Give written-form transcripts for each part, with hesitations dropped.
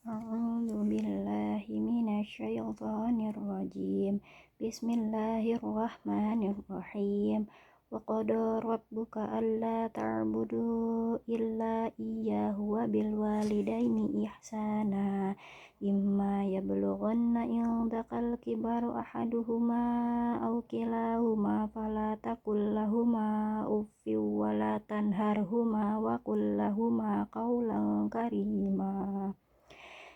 A'udzu billahi minasyaitonir rajim. Bismillahirrahmanirrahim. Wa qada rabbuka alla ta'budu illa iyyahu wa bil walidaini ihsana. Imma yablughanna indakal kibaru ahaduhuma aw kilahuma fala taqul lahuma uffin wa la tanharhuma wa qul lahuma qawlan karima.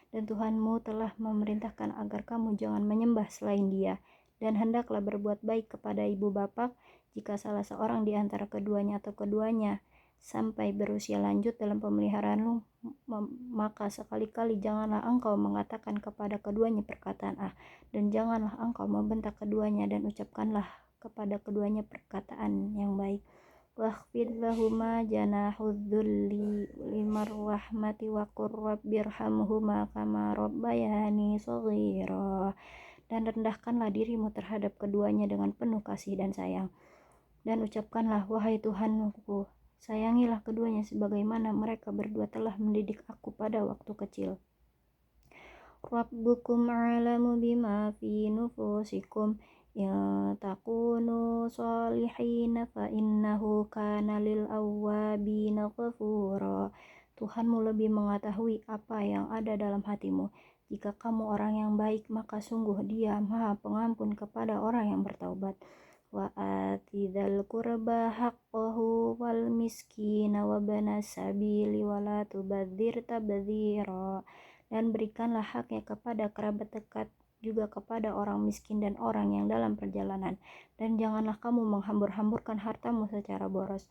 Dan Tuhanmu telah memerintahkan agar kamu jangan menyembah selain Dia, dan hendaklah berbuat baik kepada ibu bapa jika salah seorang di antara keduanya atau keduanya sampai berusia lanjut dalam pemeliharaanmu, maka sekali-kali janganlah engkau mengatakan kepada keduanya perkataan dan janganlah engkau membentak keduanya, dan ucapkanlah kepada keduanya perkataan yang baik. Wakhfid lahuma janahudzulli limar rahmati wa qur rabbirhamhuma kama rabbayani shaghira. Dan rendahkanlah dirimu terhadap keduanya dengan penuh kasih dan sayang. Dan ucapkanlah, wahai Tuhanku, sayangilah keduanya sebagaimana mereka berdua telah mendidik aku pada waktu kecil. Rabbukum a'lamu bima fi nufusikum in takunu salihina fa innahu kana lil awwabina ghafura. Tuhanmu lebih mengetahui apa yang ada dalam hatimu. Jika kamu orang yang baik, maka sungguh Dia Maha Pengampun kepada orang yang bertaubat. Wa ati dzal qurba haqqahu wal miskina wa banas sabili wa la tubadzir tabdzira. Dan berikanlah haknya kepada kerabat dekat, juga kepada orang miskin dan orang yang dalam perjalanan, dan janganlah kamu menghambur-hamburkan hartamu secara boros.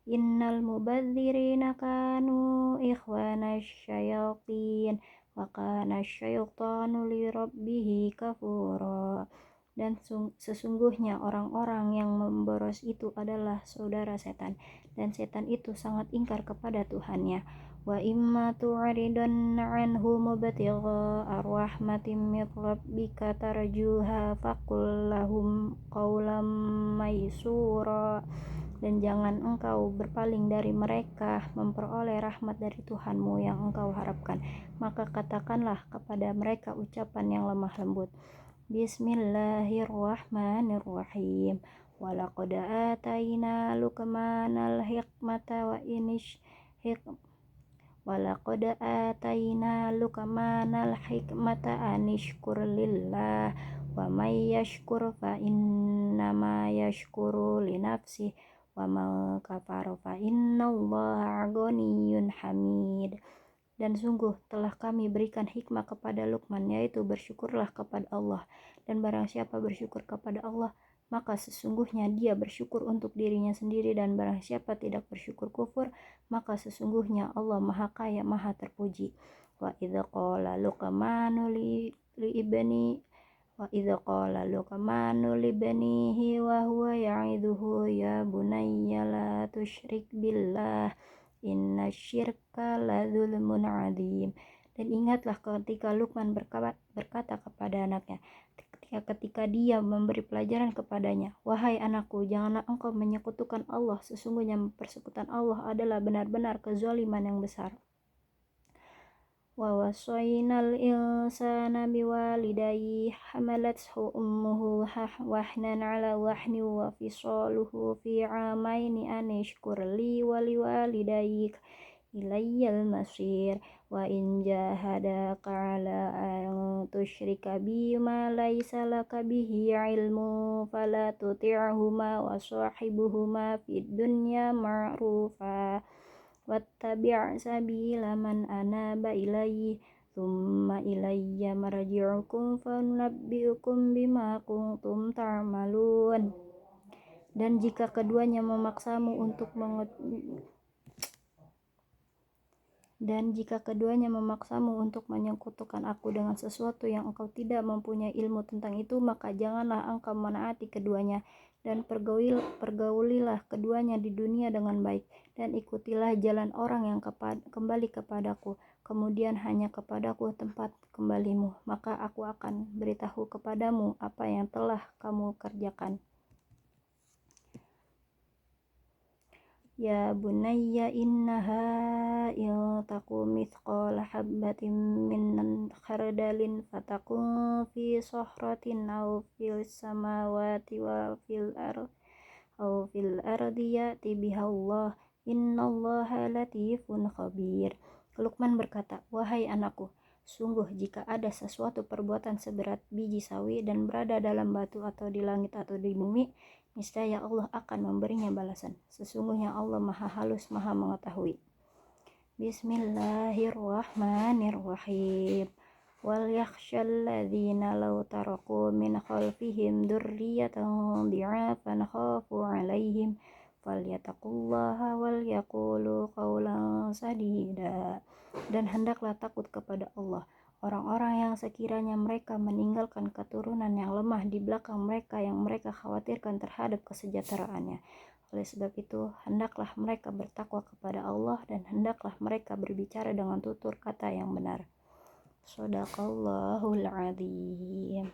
Innal mubadzirina kanu ikhwana syayatin wa kana syaitanu li rabbih kafura. Dan sesungguhnya orang-orang yang memboros itu adalah saudara setan, dan setan itu sangat ingkar kepada Tuhannya. Wa imma tu'ridanna 'anhum mubtigha'a rahmatin min rabbika tarjuha faqul lahum qawlan maysura. Dan jangan engkau berpaling dari mereka memperoleh rahmat dari Tuhanmu yang engkau harapkan, maka katakanlah kepada mereka ucapan yang lemah lembut. Bismillahirrahmanirrahim. Walaqad atayna Luqmanal hikmata anishkur lillah wa may yashkur fa innama yashkuru li nafsihi wa man kafara fa innallaha ghaniyyun hamid. Dan sungguh telah kami berikan hikmah kepada Luqman, yaitu bersyukurlah kepada Allah, dan barang siapa bersyukur kepada Allah, maka sesungguhnya dia bersyukur untuk dirinya sendiri, dan barang siapa tidak bersyukur kufur, maka sesungguhnya Allah Maha Kaya, Maha Terpuji. Wa idza qala Luqmanu libanihi wa huwa ya'idhuhu ya bunayya la tusyrik billah inna syirka la dzulmun adzim. Dan ingatlah ketika Luqman berkata kepada anaknya, ketika dia memberi pelajaran kepadanya, wahai anakku, janganlah engkau menyekutukan Allah, sesungguhnya persekutuan Allah adalah benar-benar kezaliman yang besar. Wa wasainal insana biwalidayhi hamalathu ummuhu wahnan ala wahni wa fisaluhu fi 'amaini an ishkur li wa liwalidayk ilayyal masir. Wa in jahadaka 'ala an tusyrika bi ma laysa laka bihi 'ilmun fala tuti'huma wa sahibuhuma fid dunya ma'rufa wattabi' sabila man anaba ilayya thumma ilayya marji'ukum fanunabbi'ukum bima kuntum ta'malun. Dan jika keduanya memaksamu untuk menyekutukan aku dengan sesuatu yang engkau tidak mempunyai ilmu tentang itu, maka janganlah engkau menaati keduanya, dan pergaulilah keduanya di dunia dengan baik, dan ikutilah jalan orang yang kembali kepadaku, kemudian hanya kepadaku tempat kembalimu, maka aku akan beritahu kepadamu apa yang telah kamu kerjakan. Ya bunayya innaha in taku mithqala habbatin min khardalin fatakun fi sohratin aw fil samawati wa fil ardi ya'ti bihallah innallaha latifun khabir. Luqman berkata, wahai anakku, sungguh jika ada sesuatu perbuatan seberat biji sawi dan berada dalam batu atau di langit atau di bumi, niscaya Allah akan memberinya balasan. Sesungguhnya Allah Maha Halus, Maha Mengetahui. Bismillahirrahmanirrahim. Wal yakhshal ladzina law taraku min khalfihim dzurriyyatan dhi'afan khafu 'alaihim falyattaqullaha wal yaqulu qawlan sadida. Dan hendaklah takut kepada Allah orang-orang yang sekiranya mereka meninggalkan keturunan yang lemah di belakang mereka yang mereka khawatirkan terhadap kesejahteraannya. Oleh sebab itu, hendaklah mereka bertakwa kepada Allah dan hendaklah mereka berbicara dengan tutur kata yang benar. Shadaqallahul adzim.